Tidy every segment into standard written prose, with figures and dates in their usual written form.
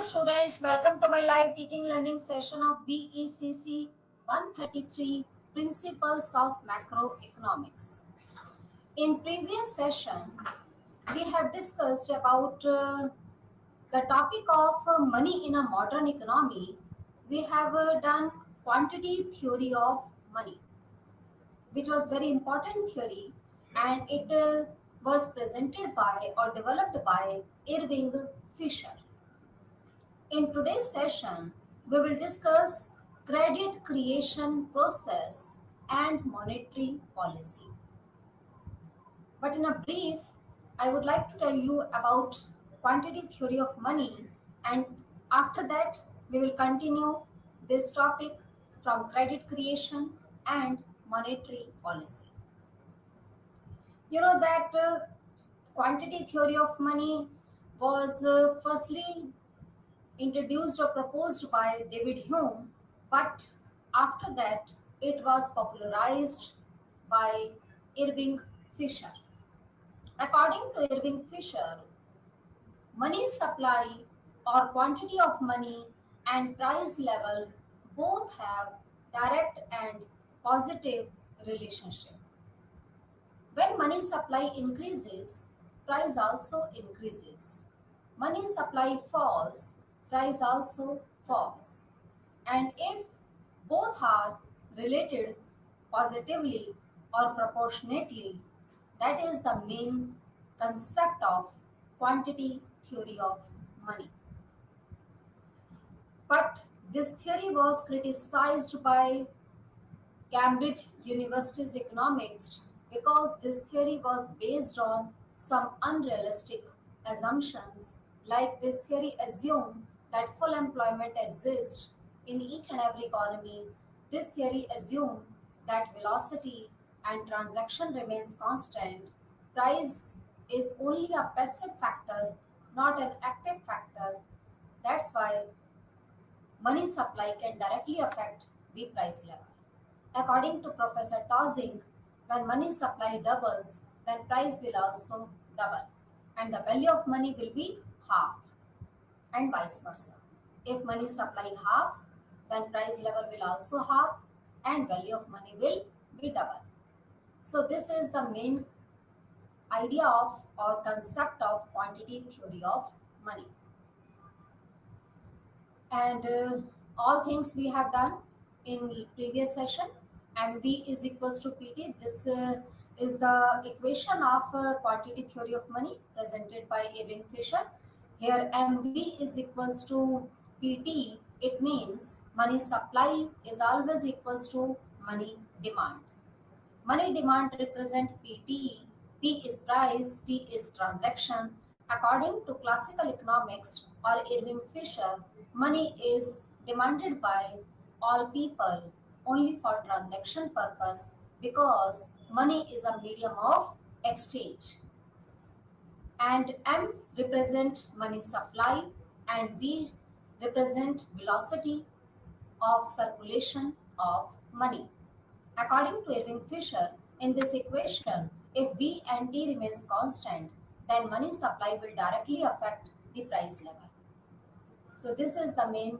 students, welcome to my live teaching learning session of BECC 133 Principles of Macroeconomics. In previous session, we have discussed about the topic of money in a modern economy. We have done quantity theory of money, which was very important theory, and it was presented by or developed by Irving Fisher. In today's session, we will discuss credit creation process and monetary policy. But in a brief, I would like to tell you about quantity theory of money, and after that we will continue this topic from credit creation and monetary policy. You know that quantity theory of money was firstly introduced or proposed by David Hume, but after that it was popularized by Irving Fisher. According to Irving Fisher, money supply or quantity of money and price level both have direct and positive relationship. When money supply increases, price also increases. Money supply falls, price also falls. And if both are related positively or proportionately, that is the main concept of quantity theory of money. But this theory was criticized by Cambridge University's economics because this theory was based on some unrealistic assumptions. Like this theory assumed that full employment exists in each and every economy. This theory assumed that velocity and transaction remains constant. Price is only a passive factor, not an active factor. That's why money supply can directly affect the price level. According to Professor Tozing, when money supply doubles, then price will also double and the value of money will be half, and vice versa. If money supply halves, then price level will also half and value of money will be double. So this is the main idea of or concept of quantity theory of money. And all things we have done in previous session. MV is equals to PT. This is the equation of quantity theory of money presented by Irving Fisher. Here MV is equals to PT. It means money supply is always equals to money demand. Money demand represent PT. P is price, T is transaction. According to classical economics or Irving Fisher, money is demanded by all people only for transaction purpose because money is a medium of exchange. And M represent money supply and V represent velocity of circulation of money. According to Irving Fisher, in this equation, if V and T remains constant, then money supply will directly affect the price level. So this is the main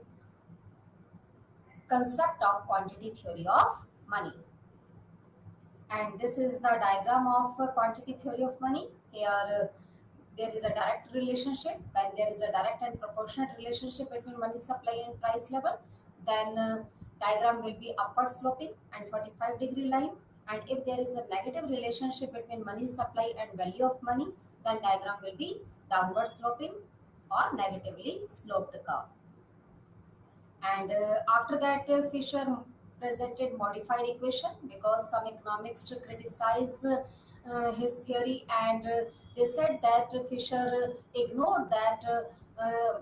concept of quantity theory of money. And this is the diagram of quantity theory of money. Here there is a direct relationship. When there is a direct and proportionate relationship between money supply and price level, then diagram will be upward sloping and 45-degree line. And if there is a negative relationship between money supply and value of money, then diagram will be downward sloping or negatively sloped curve. And after that, Fisher presented modified equation because some economists criticize his theory, and they said that Fisher ignored that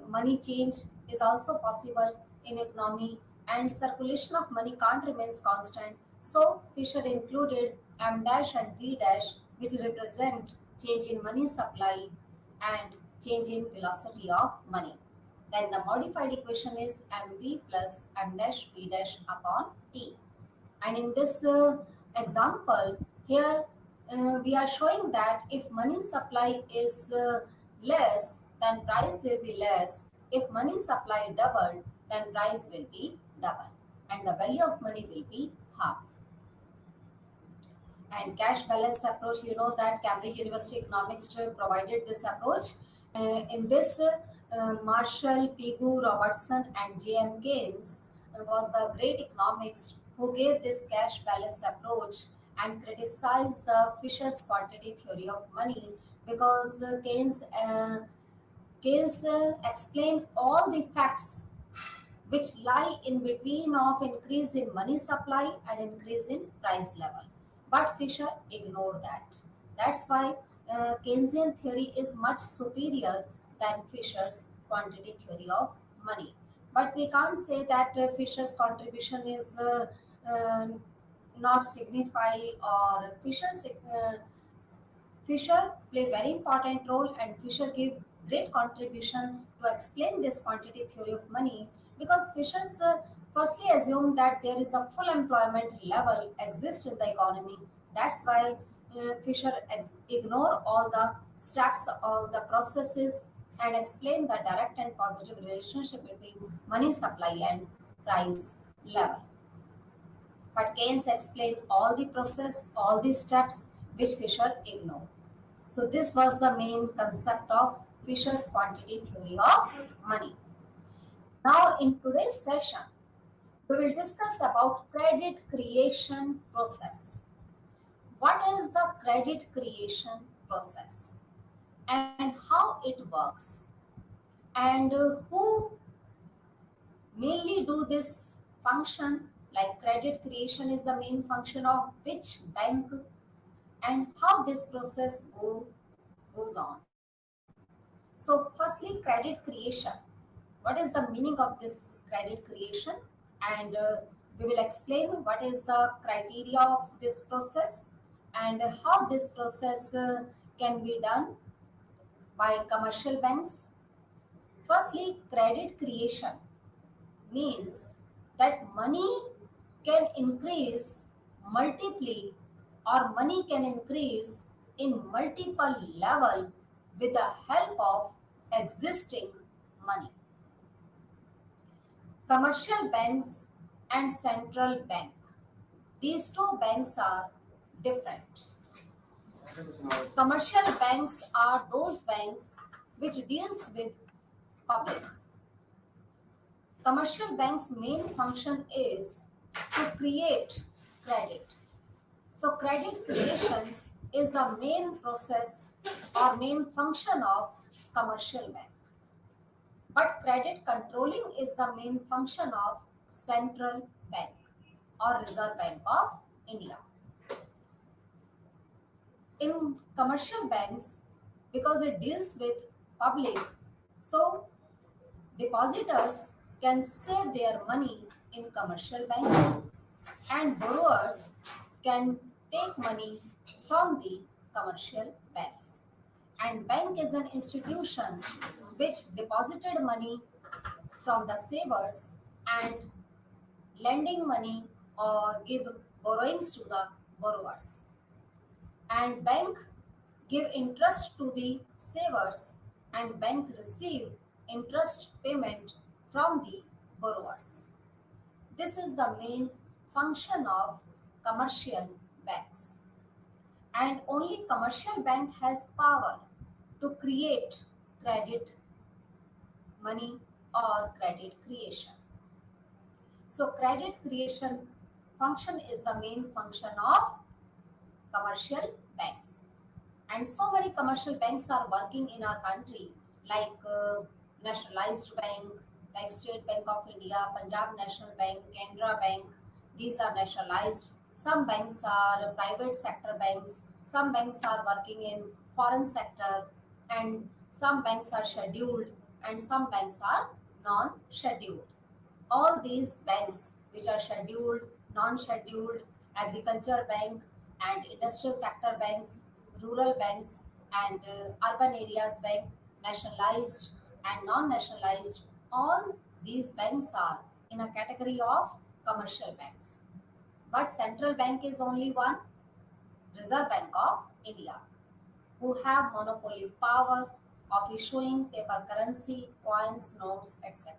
money change is also possible in economy and circulation of money can't remain constant. So Fisher included M dash and V dash, which represent change in money supply and change in velocity of money. Then the modified equation is mv plus m dash v dash upon t. And in this example, here we are showing that if money supply is less, then price will be less. If money supply doubled, then price will be double and the value of money will be half. And cash balance approach, you know that Cambridge University economics provided this approach. In this, Marshall, Pigou, Robertson, and J.M. Keynes was the great economics who gave this cash balance approach and criticized the Fisher's quantity theory of money because Keynes explained all the facts which lie in between of increase in money supply and increase in price level. But Fisher ignored that. That's why Keynesian theory is much superior than Fisher's quantity theory of money. But we can't say that Fisher's contribution is uh, not signify or Fisher play very important role and Fisher gave great contribution to explain this quantity theory of money because Fisher's firstly assumed that there is a full employment level exists in the economy. That's why Fisher ignore all the steps, all the processes and explain the direct and positive relationship between money supply and price level. But Keynes explained all the process, all the steps which Fisher ignored. So this was the main concept of Fisher's quantity theory of money. Now in today's session, we will discuss about credit creation process. What is the credit creation process and how it works and who mainly do this function, like credit creation is the main function of which bank and how this process goes on. So firstly, credit creation. What is the meaning of this credit creation? And we will explain what is the criteria of this process and how this process can be done by commercial banks. Firstly, credit creation means that money can increase multiply or money can increase in multiple level with the help of existing money. Commercial banks and central bank. These two banks are different. Commercial banks are those banks which deals with public. Commercial banks' main function is to create credit. So credit creation is the main process or main function of commercial bank. But credit controlling is the main function of central bank or Reserve Bank of India. In commercial banks, because it deals with public, so depositors can save their money in commercial banks and borrowers can take money from the commercial banks. And bank is an institution which deposited money from the savers and lending money or give borrowings to the borrowers. And bank give interest to the savers and bank receive interest payment from the borrowers. This is the main function of commercial banks. And only commercial bank has power to create credit money or credit creation. So credit creation function is the main function of commercial banks. And so many commercial banks are working in our country like nationalized bank, like State Bank of India, Punjab National Bank, Canara Bank. These are nationalized. Some banks are private sector banks. Some banks are working in foreign sector and some banks are scheduled and some banks are non-scheduled. All these banks which are scheduled, non-scheduled, agriculture bank and industrial sector banks, rural banks and urban areas bank, nationalized and non-nationalized, all these banks are in a category of commercial banks. But central bank is only one, Reserve Bank of India, who have monopoly power of issuing paper currency, coins, notes, etc.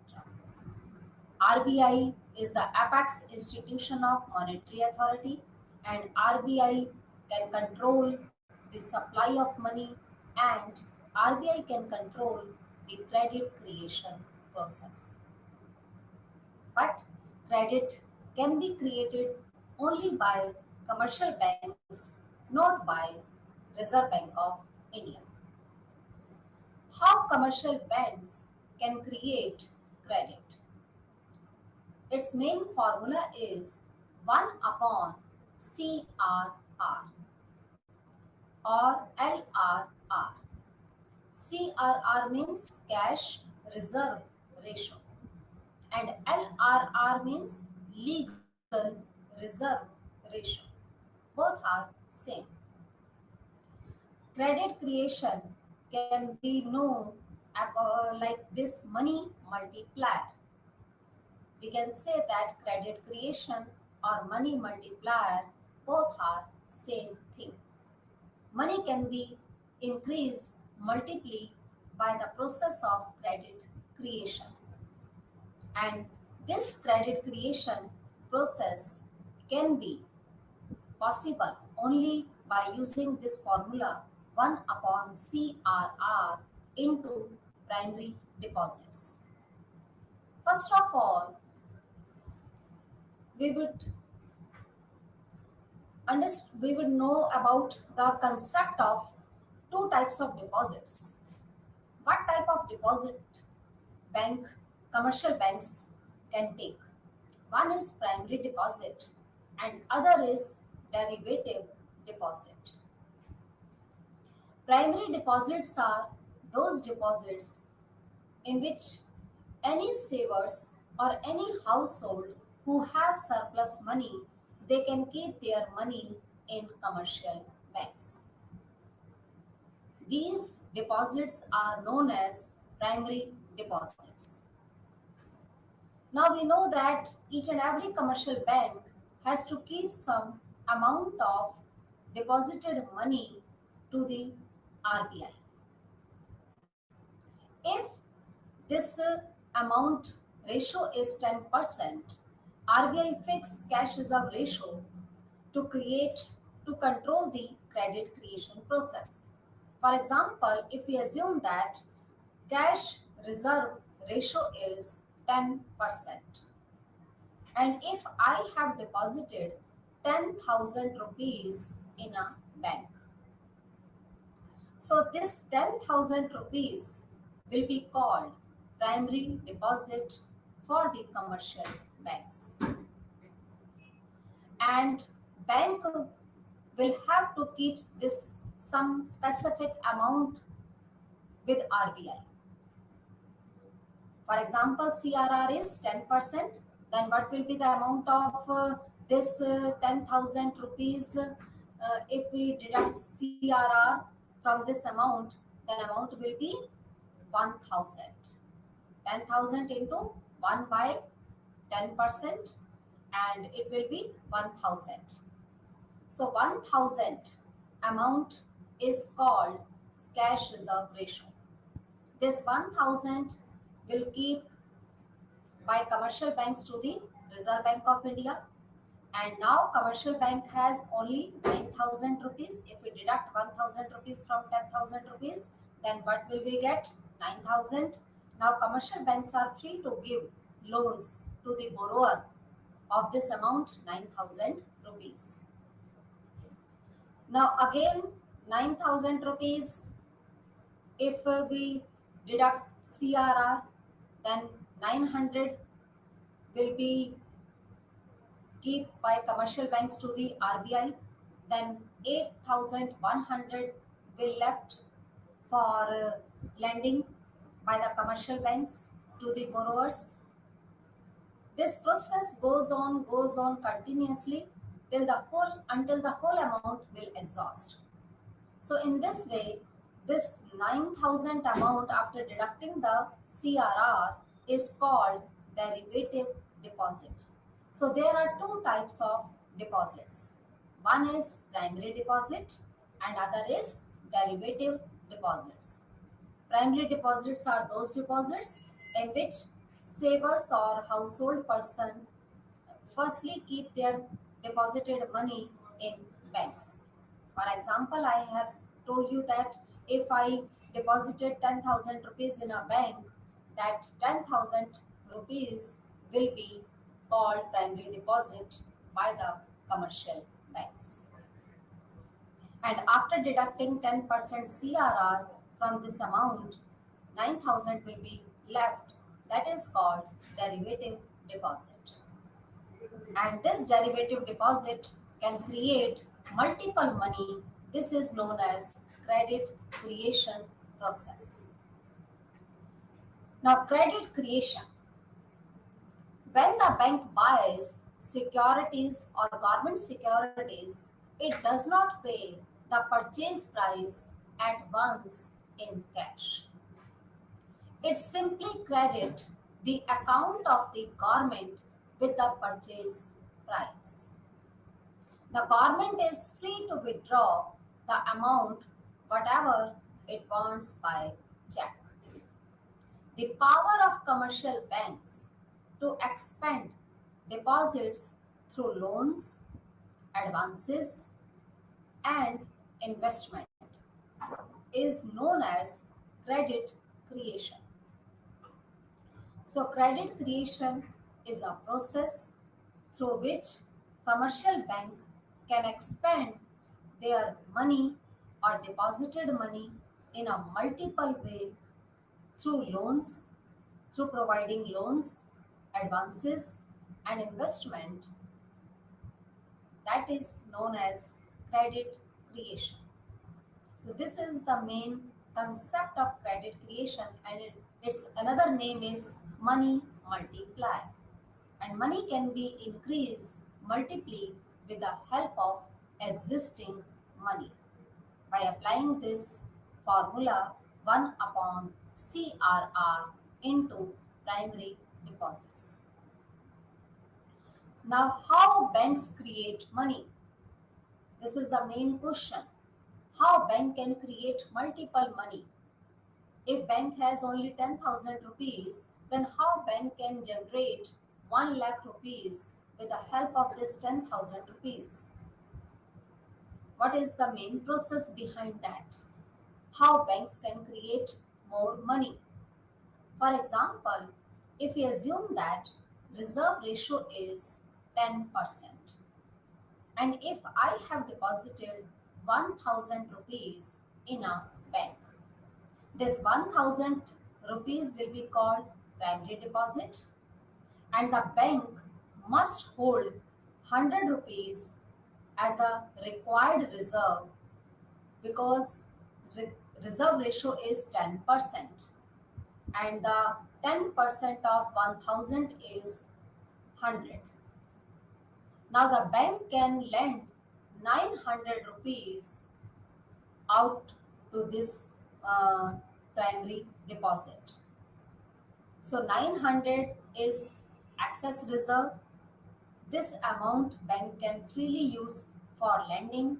RBI is the apex institution of monetary authority, and RBI can control the supply of money, and RBI can control the credit creation process. But credit can be created only by commercial banks, not by Reserve Bank of India. How commercial banks can create credit? Its main formula is 1 upon CRR or LRR. CRR means cash reserve ratio, and LRR means legal reserve ratio. Both are same. Credit creation can be known like this money multiplier. We can say that credit creation or money multiplier both are same thing. Money can be increased multiply by the process of credit creation, and this credit creation process can be possible only by using this formula 1 upon CRR into primary deposits. First of all, we would we would know about the concept of two types of deposits. What type of deposit bank commercial banks can take? One is primary deposit and other is derivative deposit. Primary deposits are those deposits in which any savers or any household who have surplus money, they can keep their money in commercial banks. These deposits are known as primary deposits. Now we know that each and every commercial bank has to keep some amount of deposited money to the RBI. If this amount ratio is 10%, RBI fixed cash reserve ratio to create to control the credit creation process. For example, if we assume that cash reserve ratio is 10%, and if I have deposited 10,000 rupees in a bank, so this 10,000 rupees will be called primary deposit for the commercial banks. And bank will have to keep this some specific amount with RBI. For example, CRR is 10%, then what will be the amount of this 10,000 rupees? If we deduct CRR from this amount, then amount will be 1,000. 10,000 into 1 by 10%, and it will be 1,000. So 1,000 amount is called cash reserve ratio. This 1,000 will keep by commercial banks to the Reserve Bank of India, and now commercial bank has only 9,000 rupees. If we deduct 1,000 rupees from 10,000 rupees, then what will we get? 9,000. Now commercial banks are free to give loans to the borrower of this amount 9,000 rupees. Now again 9,000 rupees, if we deduct CRR, then 900 will be keep by commercial banks to the RBI, then 8,100 will left for lending by the commercial banks to the borrowers. This process goes on continuously until the whole amount will exhaust. So in this way, this 9,000 amount after deducting the CRR is called derivative deposit. So there are two types of deposits. One is primary deposit and other is derivative deposits. Primary deposits are those deposits in which savers or household person firstly keep their deposited money in banks. For example, I have told you that if I deposited 10,000 rupees in a bank, that 10,000 rupees will be called primary deposit by the commercial banks. And after deducting 10% CRR from this amount, 9,000 will be left. That is called derivative deposit. And this derivative deposit can create multiple money. This is known as credit creation process. Now, credit creation. When the bank buys securities or government securities, it does not pay the purchase price at once in cash. It simply credits the account of the government with the purchase price. The government is free to withdraw the amount whatever it wants by check. The power of commercial banks to expand deposits through loans, advances, and investment is known as credit creation. So, credit creation is a process through which commercial bank can expand their money or deposited money in a multiple way through loans, through providing loans, advances, and investment. That is known as credit creation. So this is the main concept of credit creation, and its another name is money multiplier. And money can be increased multiply with the help of existing money by applying this formula 1 upon CRR into primary deposits. Now, how banks create money? This is the main question. How bank can create multiple money? If bank has only 10,000 rupees, then how bank can generate 1 lakh rupees with the help of this 10,000 rupees? What is the main process behind that? How banks can create more money? For example, if we assume that reserve ratio is 10%, and if I have deposited 1,000 rupees in a bank, this 1,000 rupees will be called primary deposit, and the bank must hold 100 rupees as a required reserve because reserve ratio is 10% and the 10% of 1,000 is 100. Now the bank can lend 900 rupees out to this primary deposit. So 900 is excess reserve. This amount bank can freely use for lending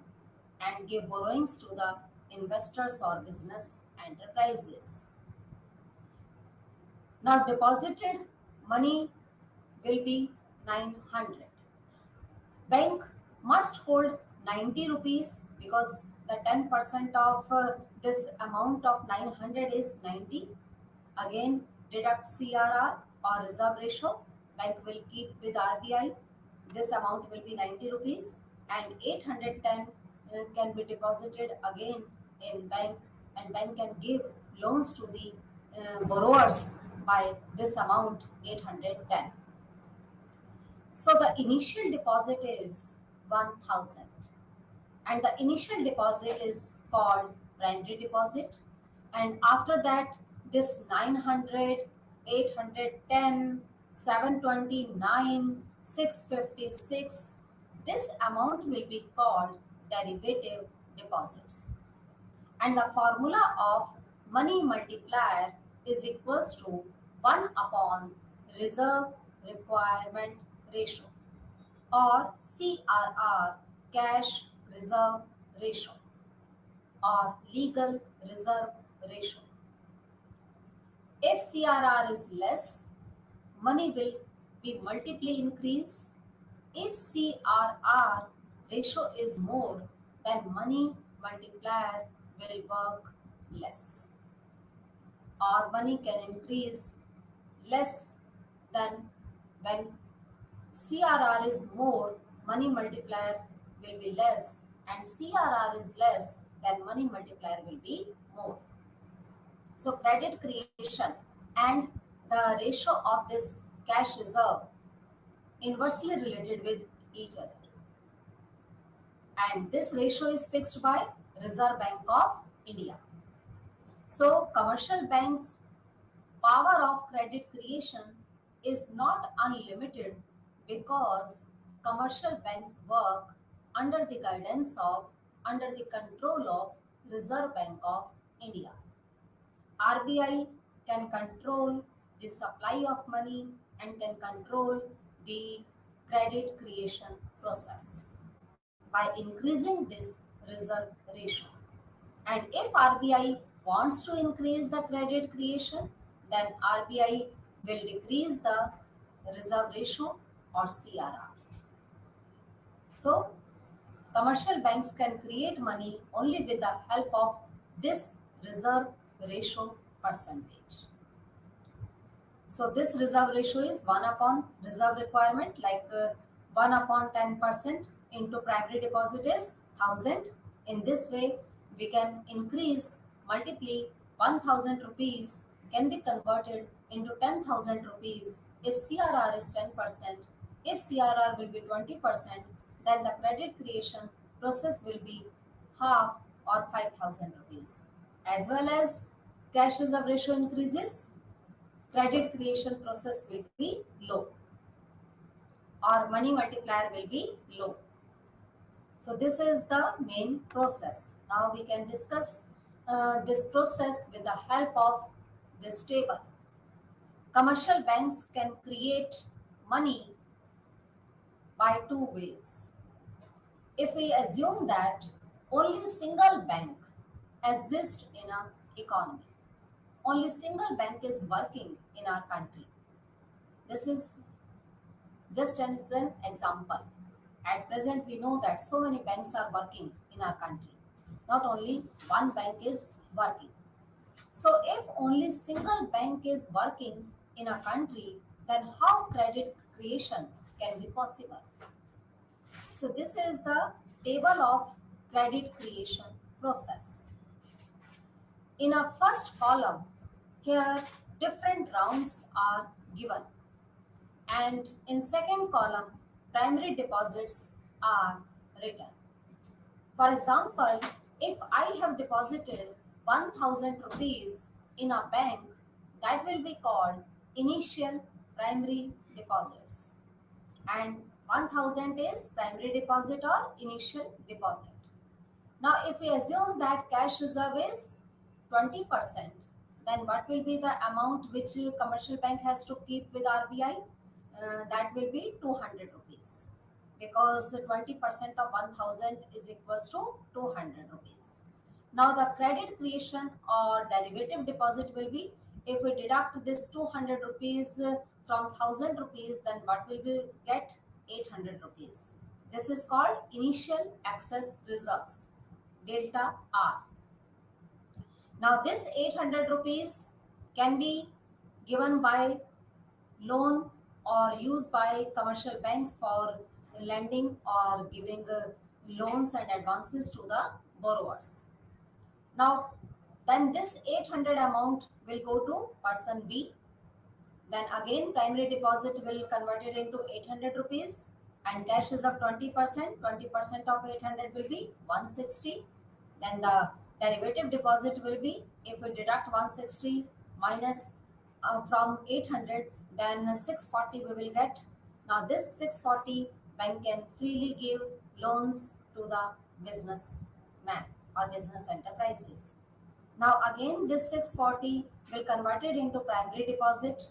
and give borrowings to the investors or business enterprises. Now deposited money will be 900. Bank must hold 90 rupees because the 10% of this amount of 900 is 90. Again, deduct CRR or reserve ratio. Bank will keep with RBI. This amount will be 90 rupees and 810 can be deposited again in bank, and bank can give loans to the borrowers by this amount 810. So the initial deposit is 1,000 and the initial deposit is called primary deposit, and after that this 900, 810, 729, 656, this amount will be called derivative deposits, and the formula of money multiplier is equals to 1 upon reserve requirement ratio or CRR, cash reserve ratio, or legal reserve ratio. If CRR is less, money will be multiply increase. If CRR ratio is more, then money multiplier will work less, or money can increase less than when CRR is more, money multiplier will be less, and CRR is less, then money multiplier will be more. So credit creation and the ratio of this cash reserve inversely related with each other. And this ratio is fixed by Reserve Bank of India. So commercial banks' power of credit creation is not unlimited because commercial banks work under the guidance of, under the control of Reserve Bank of India. RBI can control the supply of money and can control the credit creation process by increasing this reserve ratio. And if RBI wants to increase the credit creation, then RBI will decrease the reserve ratio or CRR. So, commercial banks can create money only with the help of this reserve ratio percentage. So this reserve ratio is 1 upon reserve requirement, like 1 upon 10% into primary deposit is 1000. In this way, we can increase, multiply 1000 rupees can be converted into 10,000 rupees if CRR is 10%. If CRR will be 20%, then the credit creation process will be half or 5,000 rupees. As well as cash reserve ratio increases, credit creation process will be low or money multiplier will be low. So this is the main process. Now we can discuss this process with the help of this table. Commercial banks can create money by two ways. If we assume that only single bank exists in our economy, only single bank is working in our country. This is just as an example. At present, we know that so many banks are working in our country. Not only one bank is working. So, if only single bank is working in a country, then how credit creation can be possible? So, this is the table of credit creation process. In a first column, here different rounds are given, and in second column primary deposits are written. For example, if I have deposited 1000 rupees in a bank, that will be called initial primary deposits, and 1000 is primary deposit or initial deposit. Now if we assume that cash reserve is 20%, then what will be the amount which commercial bank has to keep with RBI? That will be 200 rupees, because 20% of 1000 is equals to 200 rupees. Now the credit creation or derivative deposit will be, if we deduct this 200 rupees from 1000 rupees, then what will we get? 800 rupees. This is called initial excess reserves, delta R. Now this 800 rupees can be given by loan or used by commercial banks for lending or giving loans and advances to the borrowers. Now then this 800 amount will go to person B. Then again primary deposit will convert it into 800 rupees, and cash is of 20%. 20% of 800 will be 160. Then the derivative deposit will be, if we deduct 160 minus from 800, then 640 we will get. Now this 640 bank can freely give loans to the businessman or business enterprises. Now again this 640 will convert it into primary deposit.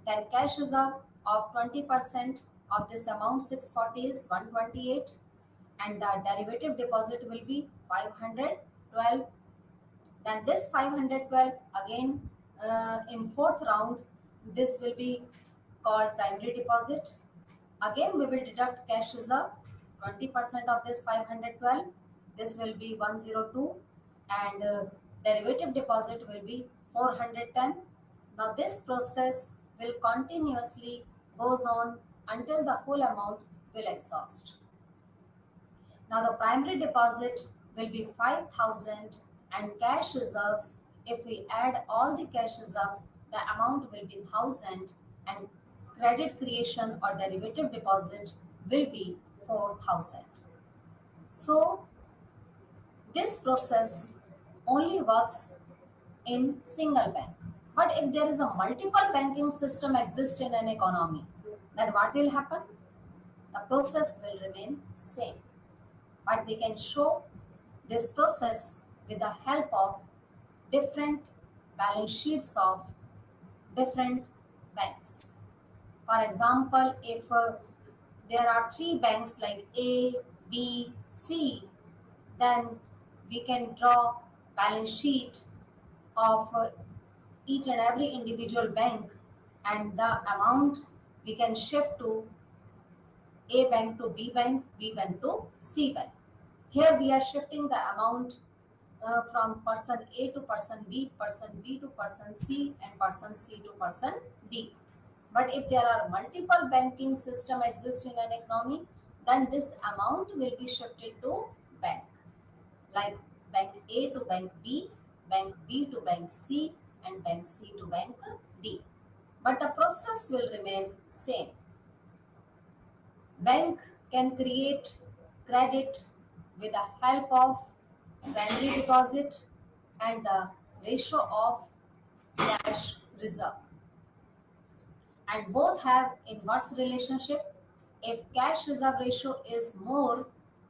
Then cash reserve of 20% of this amount 640 is 128, and the derivative deposit will be 512. Then this 512 again In fourth round, this will be called primary deposit. Again, we will deduct cash reserve, 20% of this 512. This will be 102, and derivative deposit will be 410. Now, this process will continuously goes on until the whole amount will exhaust. Now the primary deposit will be 5,000 and cash reserves, if we add all the cash reserves, the amount will be 1,000 and credit creation or derivative deposit will be 4,000. So this process only works in single bank. But if there is a multiple banking system exist in an economy, then what will happen? The process will remain same. But we can show this process with the help of different balance sheets of different banks. For example, if there are three banks like A, B, C, then we can draw balance sheet of each and every individual bank, and the amount we can shift to A bank to B bank, B bank to C bank. Here we are shifting the amount from person A to person B to person C, and person C to person D. But if there are multiple banking system exist in an economy, then this amount will be shifted to bank, like bank A to bank B to bank C, and bank C to bank D. But the process will remain same. Bank can create credit with the help of primary deposit and the ratio of cash reserve, and both have inverse relationship. If cash reserve ratio is more,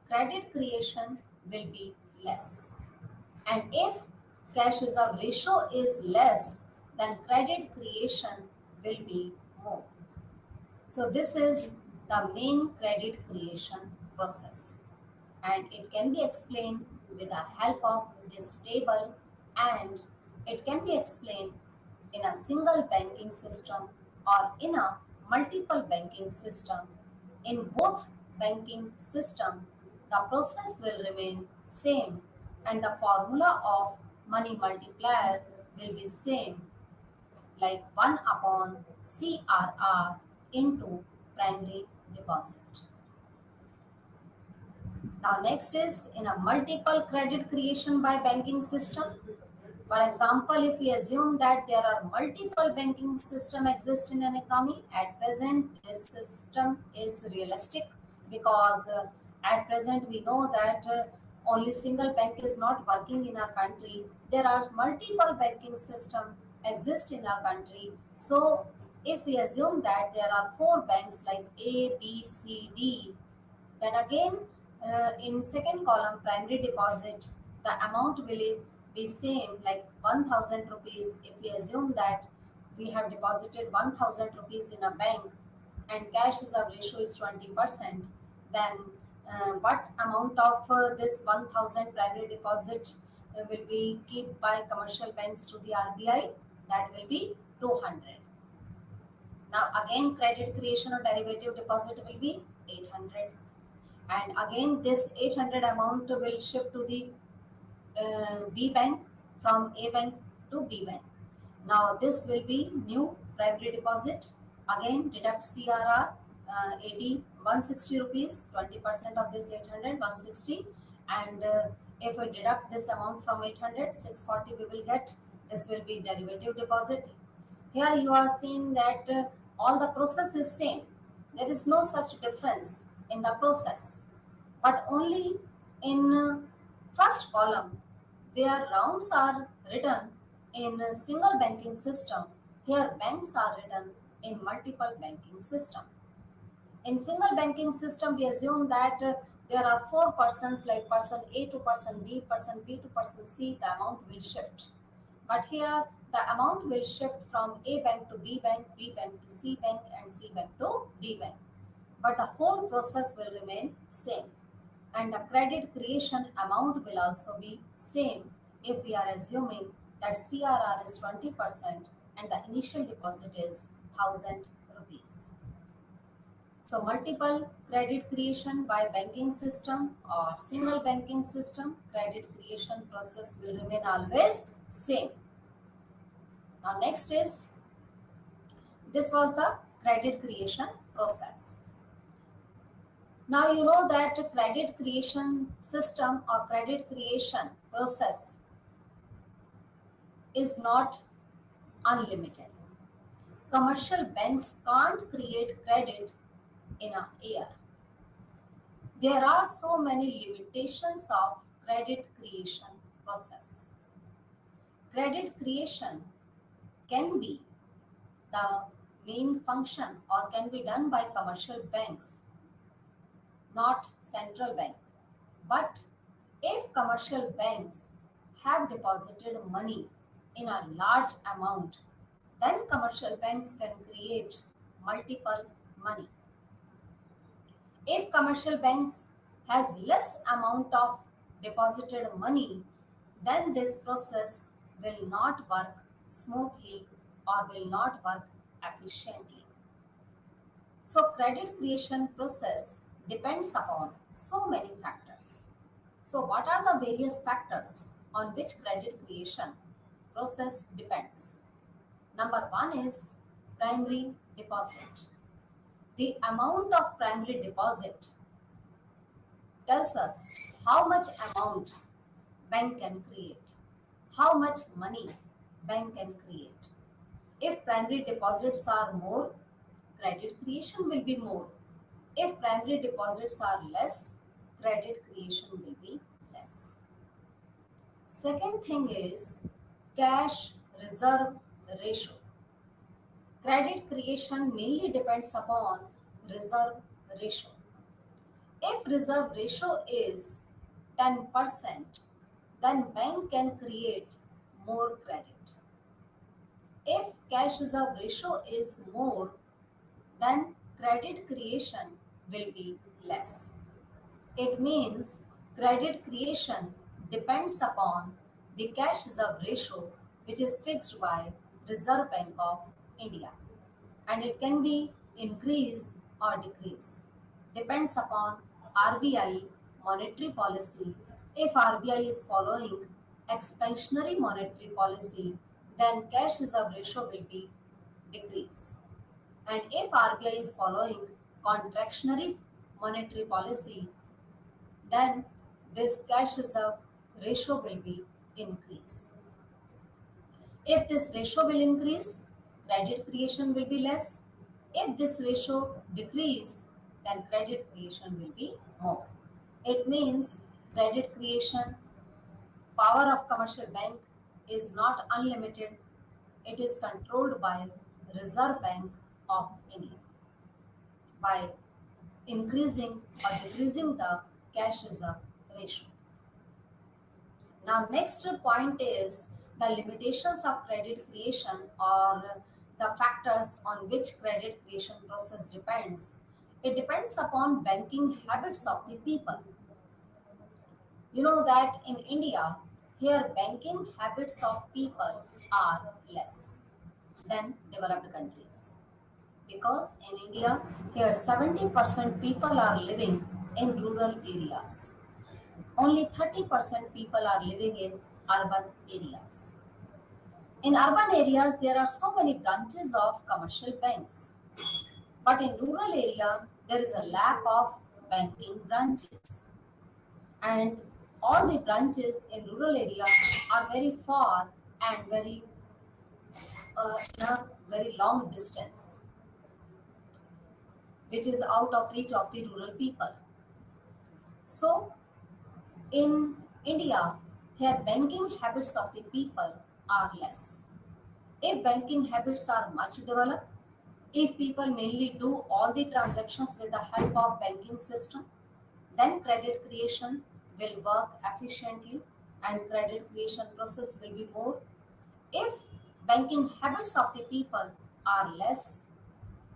credit creation will be less, and if cash reserve ratio is less, then credit creation will be more. So this is the main credit creation process, and it can be explained with the help of this table, and it can be explained in a single banking system or in a multiple banking system. In both banking system, the process will remain same, and the formula of money multiplier will be same, like 1 upon CRR into primary deposit. Now next is in a multiple credit creation by banking system. For example, if we assume that there are multiple banking system exist in an economy, at present this system is realistic because at present we know that only single bank is not working in our country. There are multiple banking system exist in our country. So if we assume that there are four banks like A, B, C, D, then again, in second column, primary deposit, the amount will be same, like 1,000 rupees. If we assume that we have deposited 1,000 rupees in a bank and cash reserve ratio is 20%, then what amount of this 1,000 primary deposit will be kept by commercial banks to the RBI? That will be 200. Now again, credit creation or derivative deposit will be 800, and again this 800 amount will shift to the B bank from A bank to B bank. Now this will be new primary deposit. Again deduct CRR, 80 160 rupees, 20% of this 800, 160, and if we deduct this amount from 800, 640 we will get. This will be derivative deposit. Here you are seeing that all the process is same. There is no such difference in the process, but only in first column where rounds are written in a single banking system, here banks are written in multiple banking system. In single banking system, we assume that there are four persons like person A to person B to person C, the amount will shift. But here the amount will shift from A bank to B bank to C bank, and C bank to D bank. But the whole process will remain same, and the credit creation amount will also be same if we are assuming that CRR is 20% and the initial deposit is 1000 rupees. So multiple credit creation by banking system or single banking system, credit creation process will remain always same. Now next is, this was the credit creation process. Now you know that credit creation system or credit creation process is not unlimited. Commercial banks can't create credit in a year. There are so many limitations of credit creation process. Credit creation can be the main function or can be done by commercial banks, not central bank. But if commercial banks have deposited money in a large amount, then commercial banks can create multiple money. If commercial banks has less amount of deposited money, then this process will not work smoothly or will not work efficiently. So credit creation process depends upon so many factors. So what are the various factors on which credit creation process depends? Number one is primary deposit. The amount of primary deposit tells us how much amount bank can create, how much money bank can create. If primary deposits are more, credit creation will be more. If primary deposits are less, credit creation will be less. Second thing is cash reserve ratio. Credit creation mainly depends upon reserve ratio. If reserve ratio is 10%, then bank can create more credit. If cash reserve ratio is more, then credit creation will be less. It means credit creation depends upon the cash reserve ratio, which is fixed by Reserve Bank of India, and it can be increase or decrease. Depends upon RBI monetary policy. If RBI is following expansionary monetary policy, then cash reserve ratio will be decrease. And if RBI is following contractionary monetary policy, then this cash reserve ratio will be increase. If this ratio will increase, credit creation will be less. If this ratio decrease, then credit creation will be more. It means credit creation power of commercial bank is not unlimited. It is controlled by Reserve Bank of India by increasing or decreasing the cash reserve ratio. Now, next point is the limitations of credit creation or the factors on which credit creation process depends. It depends upon banking habits of the people. You know that in India, here banking habits of people are less than developed countries. Because in India, here 70% people are living in rural areas. Only 30% people are living in urban areas. In urban areas, there are so many branches of commercial banks. But in rural area, there is a lack of banking branches. And all the branches in rural area are very far and in a very long distance, which is out of reach of the rural people. So in India, here banking habits of the people are less. If banking habits are much developed, if people mainly do all the transactions with the help of banking system, then credit creation will work efficiently and credit creation process will be more. If banking habits of the people are less,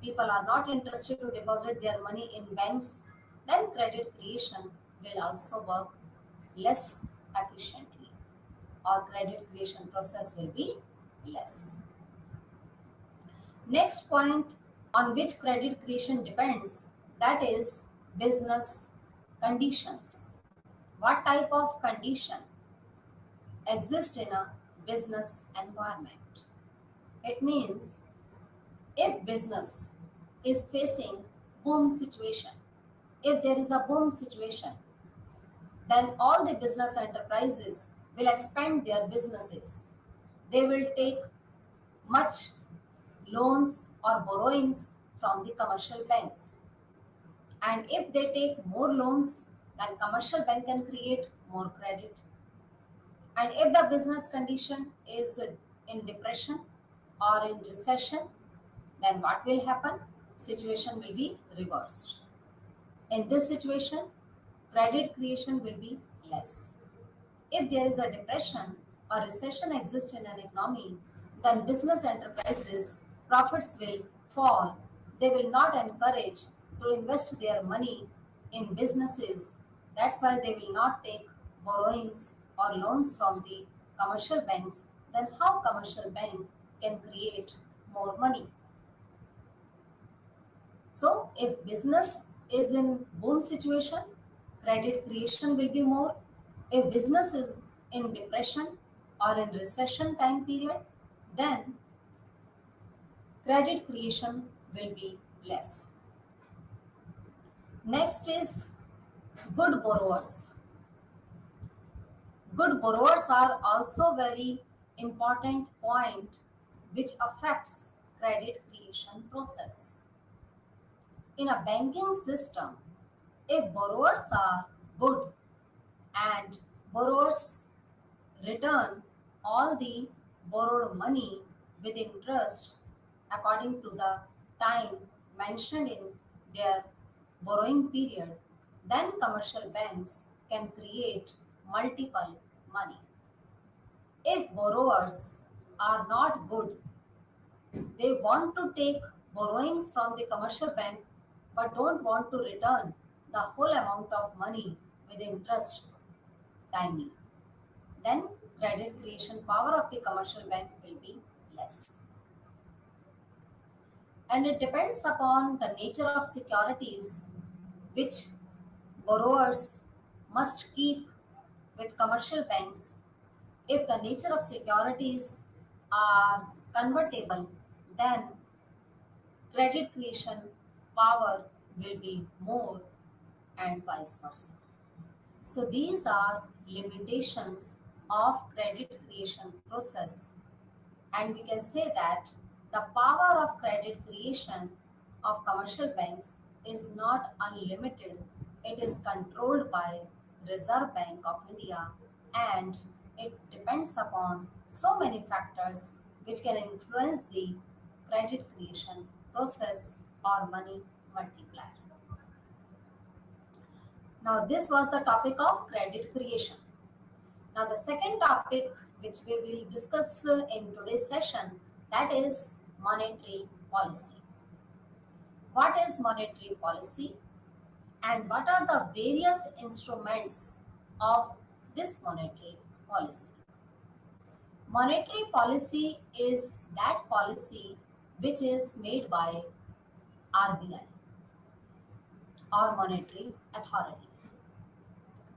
people are not interested to deposit their money in banks, then credit creation will also work less efficiently. or credit creation process will be less. Next point on which credit creation depends, that is business conditions. What type of condition exist in a business environment? It means if business is facing boom situation, if there is a boom situation, then all the business enterprises will expand their businesses. They will take much loans or borrowings from the commercial banks. And if they take more loans, then commercial bank can create more credit. And if the business condition is in depression or in recession, then what will happen? Situation will be reversed. In this situation, credit creation will be less. If there is a depression or recession exists in an economy, then business enterprises profits will fall. They will not encourage to invest their money in businesses. That's why they will not take borrowings or loans from the commercial banks. Then how commercial bank can create more money? So if business is in boom situation, credit creation will be more. If business is in depression or in recession time period, then credit creation will be less. Next is good borrowers. Good borrowers are also very important point which affects credit creation process. In a banking system, if borrowers are good and borrowers return all the borrowed money with interest according to the time mentioned in their borrowing period, then commercial banks can create multiple money. If borrowers are not good, they want to take borrowings from the commercial bank but don't want to return the whole amount of money with interest timely, then credit creation power of the commercial bank will be less. And it depends upon the nature of securities which borrowers must keep with commercial banks. If the nature of securities are convertible, then credit creation power will be more and vice versa. So these are limitations of credit creation process, and we can say that the power of credit creation of commercial banks is not unlimited. It is controlled by Reserve Bank of India, and it depends upon so many factors which can influence the credit creation process or money multiplier. Now this was the topic of credit creation. Now the second topic which we will discuss in today's session, that is monetary policy. What is monetary policy and what are the various instruments of this monetary policy? Monetary policy is that policy which is made by RBI or monetary authority.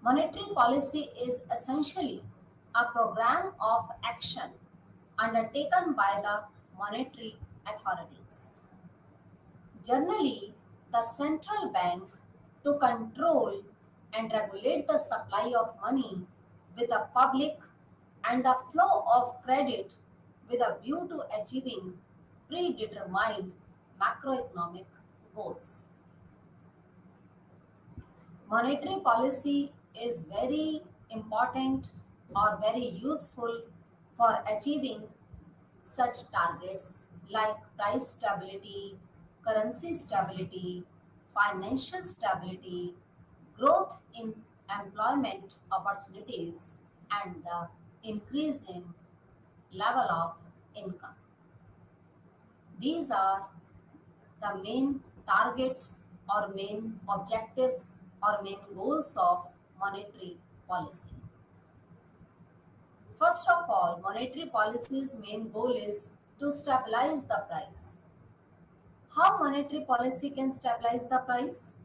Monetary policy is essentially a program of action undertaken by the monetary authorities. Generally, the central bank to control and regulate the supply of money with the public and the flow of credit with a view to achieving predetermined macroeconomic goals. Monetary policy is very important or very useful for achieving such targets like price stability, currency stability, financial stability, growth in employment opportunities, and the increase in level of income. These are the main targets or main objectives or main goals of monetary policy. First of all, monetary policy's main goal is to stabilize the price. How monetary policy can stabilize the price?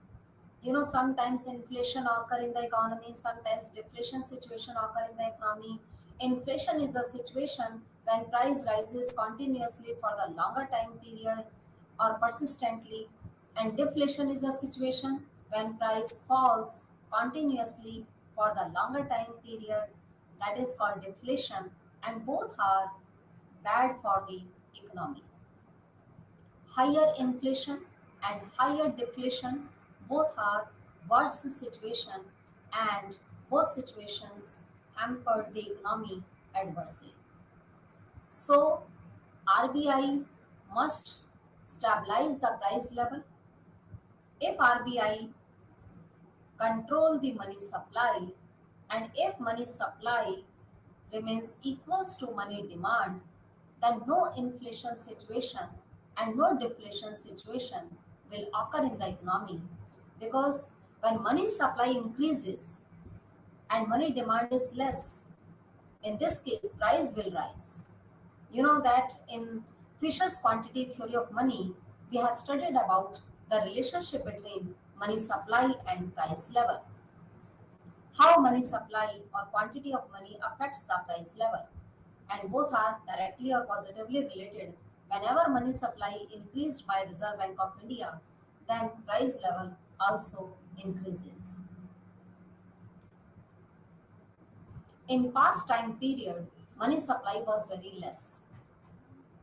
Sometimes inflation occur in the economy, sometimes deflation situation occur in the economy. Inflation is a situation when price rises continuously for the longer time period or persistently, and deflation is a situation when price falls continuously for the longer time period, that is called deflation, and both are bad for the economy. Higher inflation and higher deflation both are worse situation, and both situations hamper the economy adversely. So RBI must stabilize the price level. If RBI control the money supply, and if money supply remains equals to money demand, then no inflation situation and no deflation situation will occur in the economy, because when money supply increases and money demand is less, in this case price will rise. You know that in Fisher's quantity theory of money, we have studied about the relationship between money supply and price level, how money supply or quantity of money affects the price level, and both are directly or positively related. Whenever money supply increased by Reserve Bank of India, then price level also increases. In past time period, money supply was very less.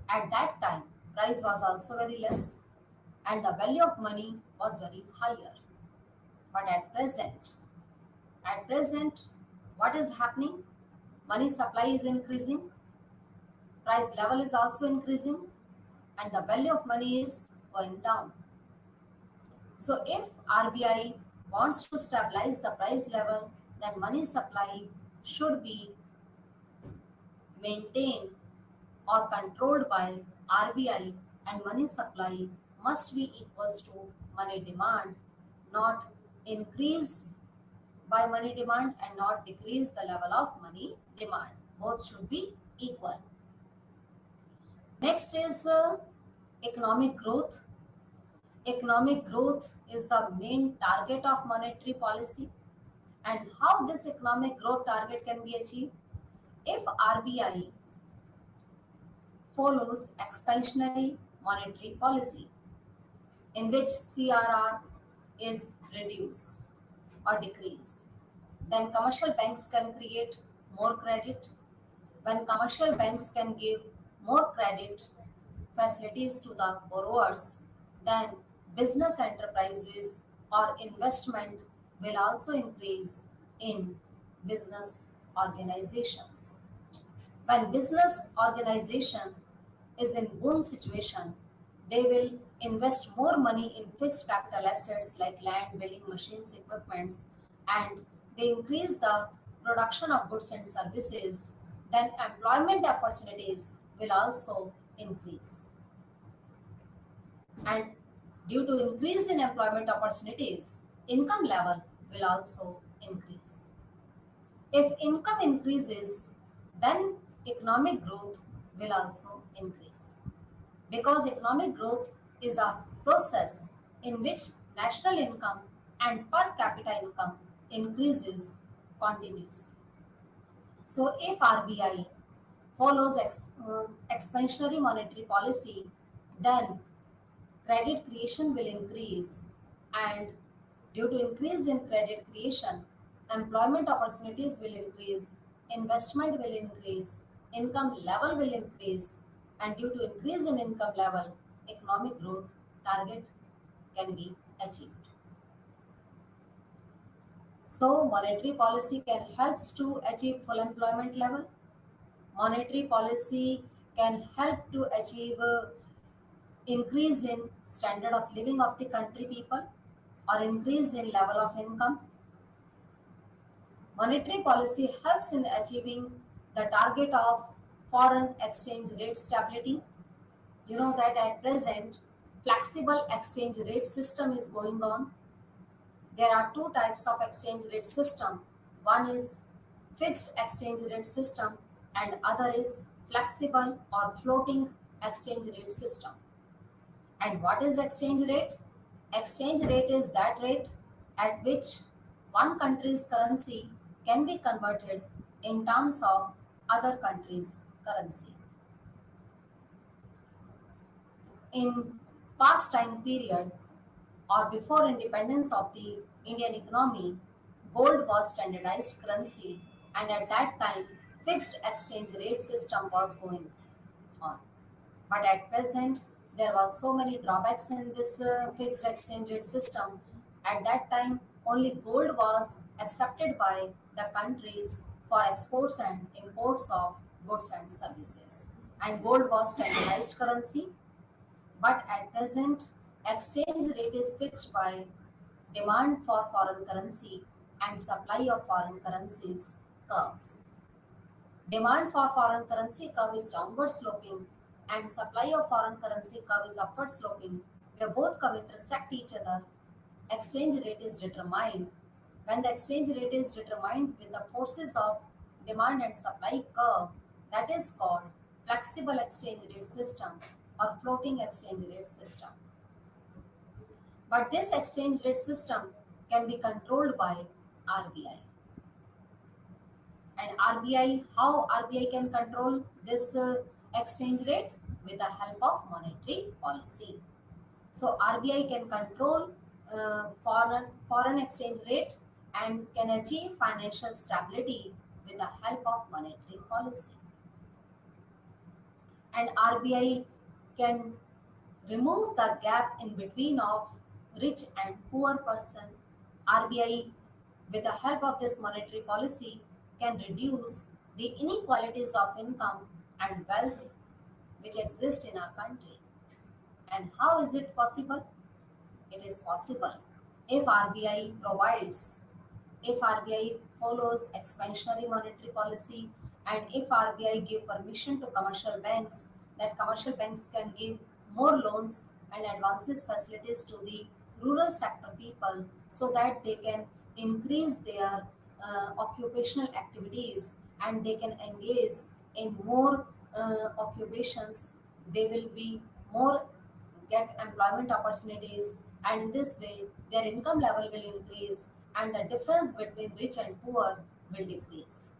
At that time, price was also very less, and the value of money was very higher. But at present, what is happening? Money supply is increasing, price level is also increasing, and the value of money is going down. So if RBI wants to stabilize the price level, then money supply should be maintained or controlled by RBI, and money supply must be equals to money demand, not increase by money demand and not decrease the level of money demand. Both should be equal. Next is economic growth. Economic growth is the main target of monetary policy, and how this economic growth target can be achieved. If RBI follows expansionary monetary policy in which CRR is reduced or decreased, then commercial banks can create more credit. When commercial banks can give more credit facilities to the borrowers, then business enterprises or investment will also increase in business organizations. When business organization is in boom situation, they will invest more money in fixed capital assets like land, building, machines, equipments, and they increase the production of goods and services, then employment opportunities will also increase. And due to increase in employment opportunities, income level will also increase. If income increases, then economic growth will also increase, because economic growth is a process in which national income and per capita income increases continuously. So if RBI follows expansionary monetary policy, then credit creation will increase, and due to increase in credit creation, employment opportunities will increase, investment will increase, income level will increase, and due to increase in income level, economic growth target can be achieved. So monetary policy can helps to achieve full employment level. Monetary policy can help to achieve increase in standard of living of the country people or increase in level of income. Monetary policy helps in achieving the target of foreign exchange rate stability. You know that at present flexible exchange rate system is going on. There are two types of exchange rate system. One is fixed exchange rate system and other is flexible or floating exchange rate system. And what is exchange rate? Exchange rate is that rate at which one country's currency can be converted in terms of other country's currency. In past time period or before independence of the Indian economy, gold was standardized currency, and at that time fixed exchange rate system was going on. But at present, there was so many drawbacks in this fixed exchange rate system. At that time, only gold was accepted by the countries for exports and imports of goods and services. And gold was standardized currency. But at present, exchange rate is fixed by demand for foreign currency and supply of foreign currencies curves. Demand for foreign currency curve is downward sloping and supply of foreign currency curve is upward sloping, where both curve intersect each other. Exchange rate is determined. When the exchange rate is determined with the forces of demand and supply curve, that is called flexible exchange rate system or floating exchange rate system. But this exchange rate system can be controlled by RBI. And RBI, how RBI can control this exchange rate? With the help of monetary policy. So RBI can control foreign exchange rate and can achieve financial stability with the help of monetary policy. And RBI can remove the gap in between of rich and poor person. RBI, with the help of this monetary policy, can reduce the inequalities of income and wealth which exist in our country. And how is it possible? It is possible if RBI provides, if RBI follows expansionary monetary policy, and if RBI give permission to commercial banks, that commercial banks can give more loans and advances facilities to the rural sector people so that they can increase their occupational activities and they can engage in more occupations. They will be more get employment opportunities, and in this way their income level will increase and the difference between rich and poor will decrease.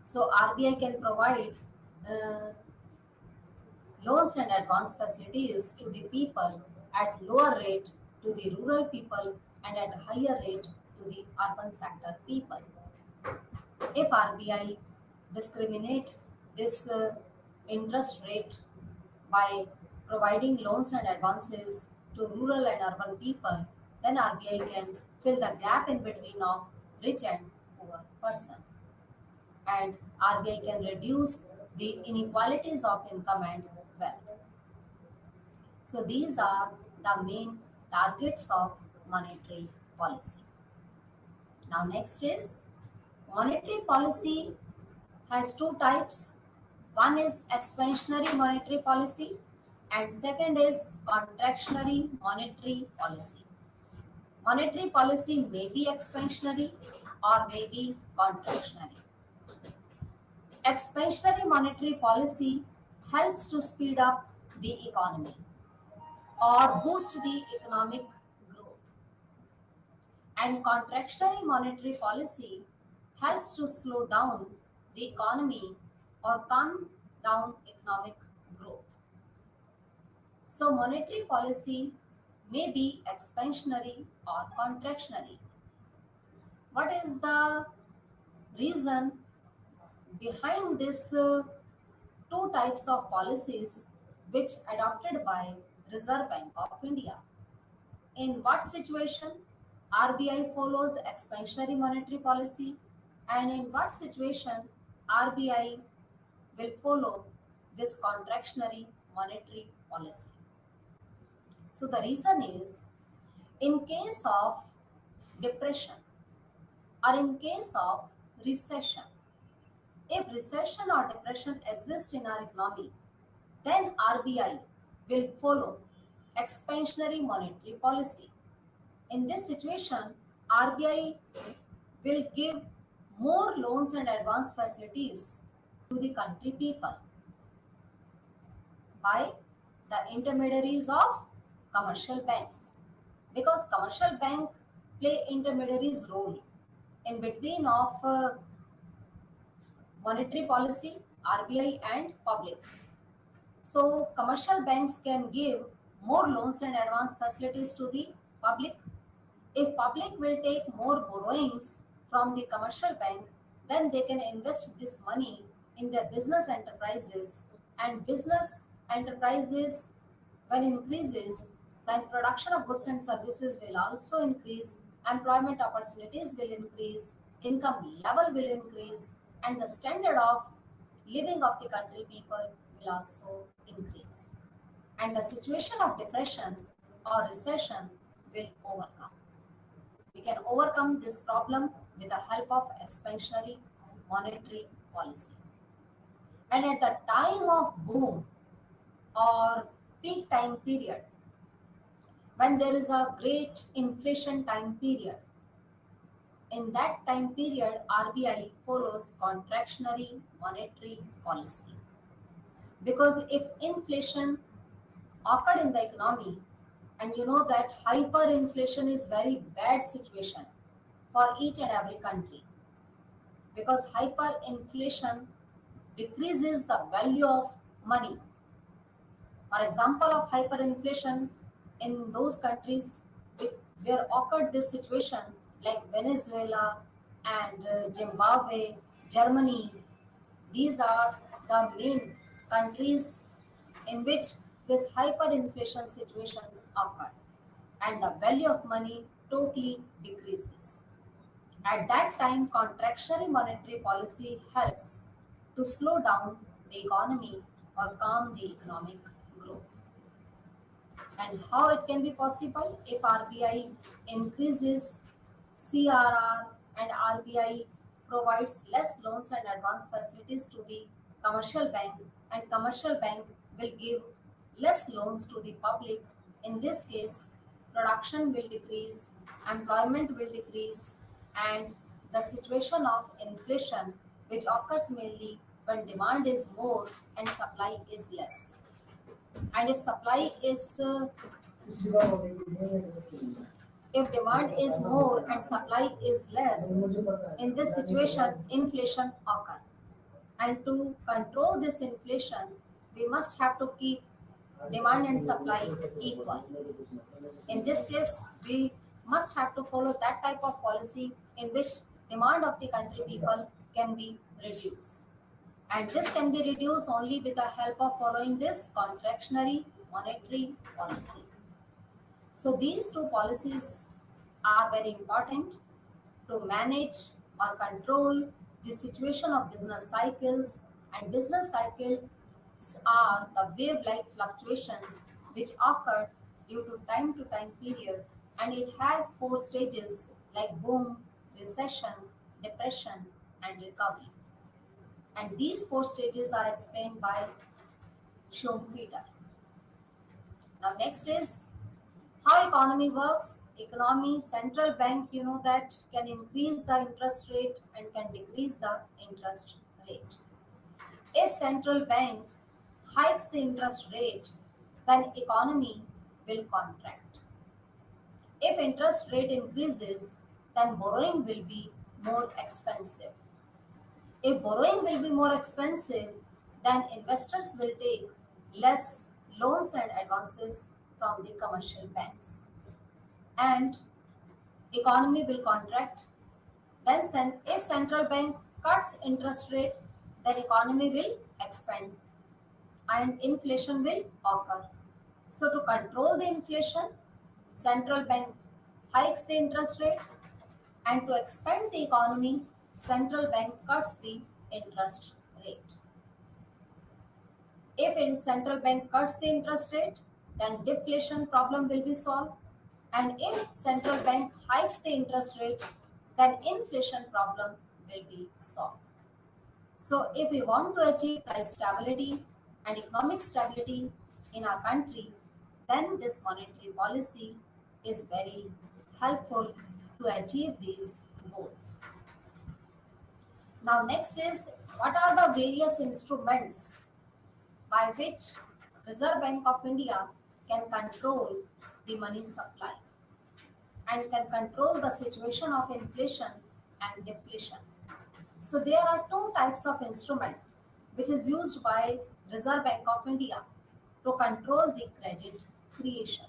So RBI can provide uh, loans and advance facilities to the people at lower rate to the rural people and at higher rate to the urban sector people. If RBI discriminate this interest rate by providing loans and advances to rural and urban people, then RBI can fill the gap in between of rich and poor person. And RBI can reduce the inequalities of income and wealth. So these are the main targets of monetary policy. Now next is monetary policy has two types. One is expansionary monetary policy and second is contractionary monetary policy. Monetary policy may be expansionary or may be contractionary. Expansionary monetary policy helps to speed up the economy or boost the economic growth. And contractionary monetary policy helps to slow down the economy or calm down economic growth. So, monetary policy may be expansionary or contractionary. What is the reason behind this two types of policies which adopted by Reserve Bank of India? In what situation RBI follows expansionary monetary policy and in what situation RBI will follow this contractionary monetary policy? So the reason is in case of depression or in case of recession, if recession or depression exists in our economy, then RBI will follow expansionary monetary policy. In this situation, RBI will give more loans and advance facilities to the country people by the intermediaries of commercial banks, because commercial bank play intermediaries role in between of monetary policy, RBI and public. So commercial banks can give more loans and advance facilities to the public. If public will take more borrowings from the commercial bank, then they can invest this money in their business enterprises, and business enterprises when increases, then production of goods and services will also increase, employment opportunities will increase, income level will increase, and the standard of living of the country people will also increase. And the situation of depression or recession will overcome. We can overcome this problem with the help of expansionary monetary policy. And at the time of boom or peak time period, when there is a great inflation time period, in that time period, RBI follows contractionary monetary policy. Because if inflation occurred in the economy, and you know that hyperinflation is very bad situation for each and every country, because hyperinflation decreases the value of money. For example of hyperinflation in those countries where occurred this situation, like Venezuela and Zimbabwe, Germany, these are the main countries in which this hyperinflation situation occurred, and the value of money totally decreases. At that time, contractionary monetary policy helps to slow down the economy or calm the economic growth. And how it can be possible? If RBI increases CRR and RBI provides less loans and advance facilities to the commercial bank, and commercial bank will give less loans to the public. In this case, production will decrease, employment will decrease, and the situation of inflation, which occurs mainly when demand is more and supply is less. And if demand is more and supply is less, in this situation, inflation occur. And to control this inflation, we must have to keep demand and supply equal. In this case, we must have to follow that type of policy in which demand of the country people can be reduced. And this can be reduced only with the help of following this contractionary monetary policy. So these two policies are very important to manage or control the situation of business cycles, and business cycles are the wave-like fluctuations which occur due to time period, and it has four stages like boom, recession, depression, and recovery. And these four stages are explained by Schumpeter. Now next is how economy works. Economy, central bank, you know that can increase the interest rate and can decrease the interest rate. If central bank hikes the interest rate, then economy will contract. If interest rate increases, then borrowing will be more expensive. If borrowing will be more expensive, then investors will take less loans and advances from the commercial banks, and economy will contract. Then if central bank cuts interest rate, then economy will expand and inflation will occur. So to control the inflation, central bank hikes the interest rate, and to expand the economy, central bank cuts the interest rate. If in central bank cuts the interest rate, then deflation problem will be solved. And if central bank hikes the interest rate, then inflation problem will be solved. So if we want to achieve price stability and economic stability in our country, then this monetary policy is very helpful to achieve these goals. Now, next is what are the various instruments by which Reserve Bank of India can control the money supply and can control the situation of inflation and deflation. So there are two types of instrument which is used by Reserve Bank of India to control the credit creation.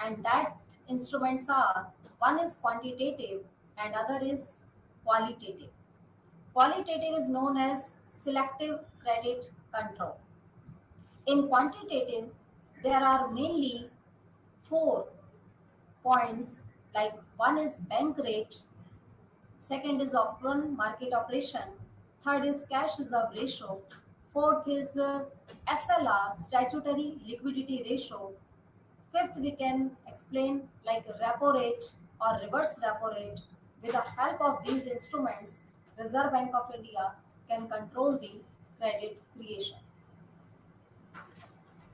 And that instruments are one is quantitative and other is qualitative. Qualitative is known as selective credit control. In quantitative, there are mainly four points like one is bank rate, second is open market operation, third is cash reserve ratio, fourth is SLR, statutory liquidity ratio, fifth we can explain like repo rate or reverse repo rate. With the help of these instruments, Reserve Bank of India can control the credit creation.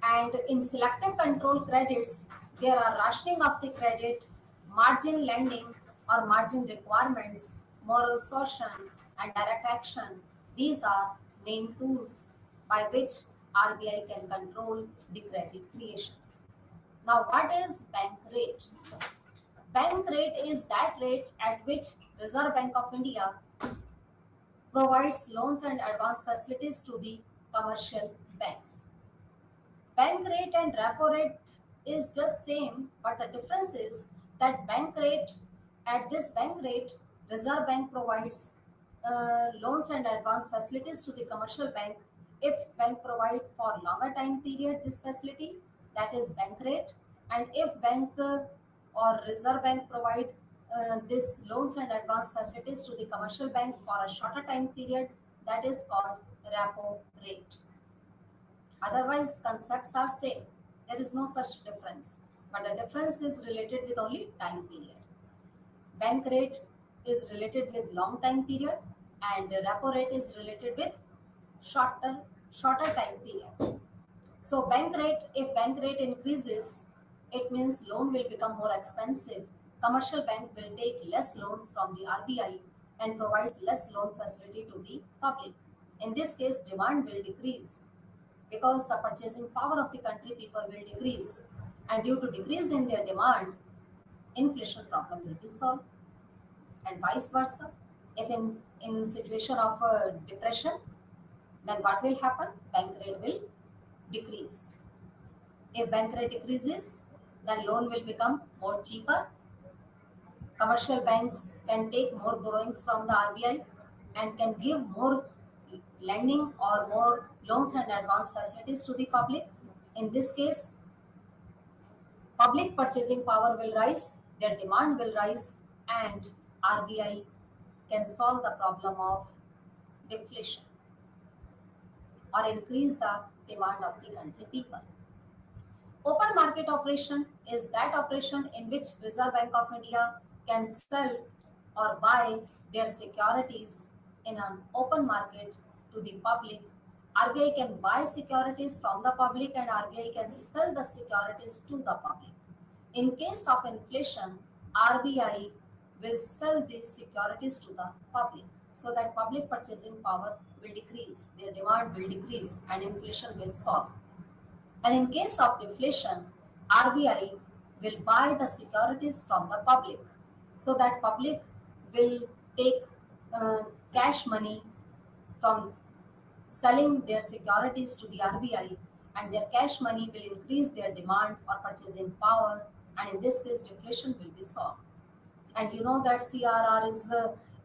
And in selective control credits, there are rationing of the credit, margin lending or margin requirements, moral suasion, and direct action. These are main tools by which RBI can control the credit creation. Now, what is bank rate? Bank rate is that rate at which Reserve Bank of India provides loans and advance facilities to the commercial banks. Bank rate and repo rate is just same, but the difference is that bank rate at this bank rate, Reserve Bank provides loans and advance facilities to the commercial bank. If bank provide for longer time period this facility, that is bank rate, and if bank or Reserve Bank provide this loans and advance facilities to the commercial bank for a shorter time period, that is called repo rate. Otherwise, concepts are same. There is no such difference. But the difference is related with only time period. Bank rate is related with long time period and the repo rate is related with shorter shorter time period. So if bank rate increases, it means loan will become more expensive. Commercial bank will take less loans from the RBI and provides less loan facility to the public. In this case, demand will decrease because the purchasing power of the country people will decrease, and due to decrease in their demand, inflation problem will be solved, and vice versa. If in situation of depression, then what will happen? Bank rate will decrease. If bank rate decreases, then loan will become more cheaper. Commercial banks can take more borrowings from the RBI and can give more lending or more loans and advance facilities to the public. In this case, public purchasing power will rise, their demand will rise, and RBI can solve the problem of deflation or increase the demand of the country people. Open market operation is that operation in which Reserve Bank of India can sell or buy their securities in an open market to the public. RBI can buy securities from the public and RBI can sell the securities to the public. In case of inflation, RBI will sell these securities to the public so that public purchasing power will decrease, their demand will decrease, and inflation will solve. And in case of deflation, RBI will buy the securities from the public so that public will take uh, cash money from selling their securities to the RBI, and their cash money will increase their demand or purchasing power, and in this case deflation will be solved. And you know that CRR is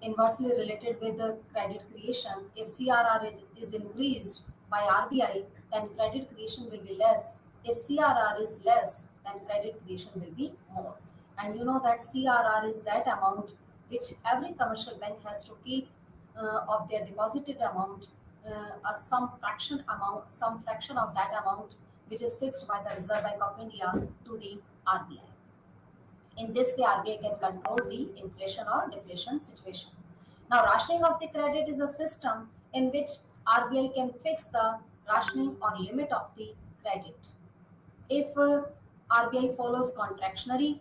inversely related with the credit creation. If CRR is increased by RBI, then credit creation will be less. If CRR is less, then credit creation will be more. And you know that CRR is that amount which every commercial bank has to keep of their deposited amount, some fraction of that amount, which is fixed by the Reserve Bank of India to the RBI. In this way, RBI can control the inflation or deflation situation. Now, rationing of the credit is a system in which RBI can fix the rationing or limit of the credit. If RBI follows contractionary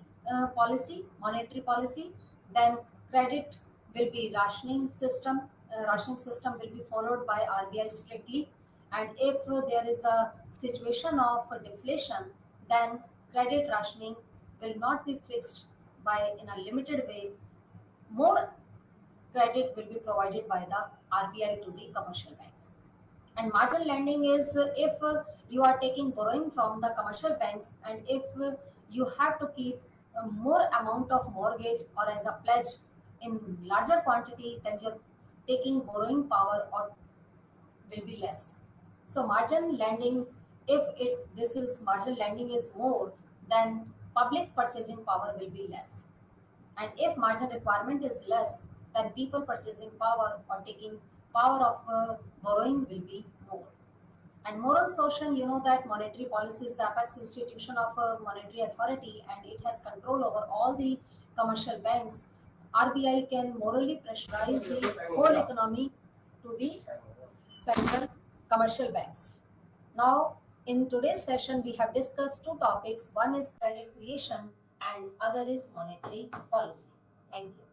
policy, monetary policy, then credit will be rationing system rationing system will be followed by RBI strictly. And if there is a situation of deflation, then credit rationing will not be fixed by in a limited way. More credit will be provided by the RBI to the commercial banks. And margin lending is if you are taking borrowing from the commercial banks, and if you have to keep more amount of mortgage or as a pledge in larger quantity, then your taking borrowing power or will be less. So margin lending, if it this is margin lending is more, then public purchasing power will be less. And if margin requirement is less, then people purchasing power or taking power of borrowing will be more. And moral social, you know that monetary policy is the apex institution of a monetary authority, and it has control over all the commercial banks. RBI can morally pressurize the whole economy to the central commercial banks. Now, in today's session, we have discussed two topics. One is credit creation and other is monetary policy. Thank you.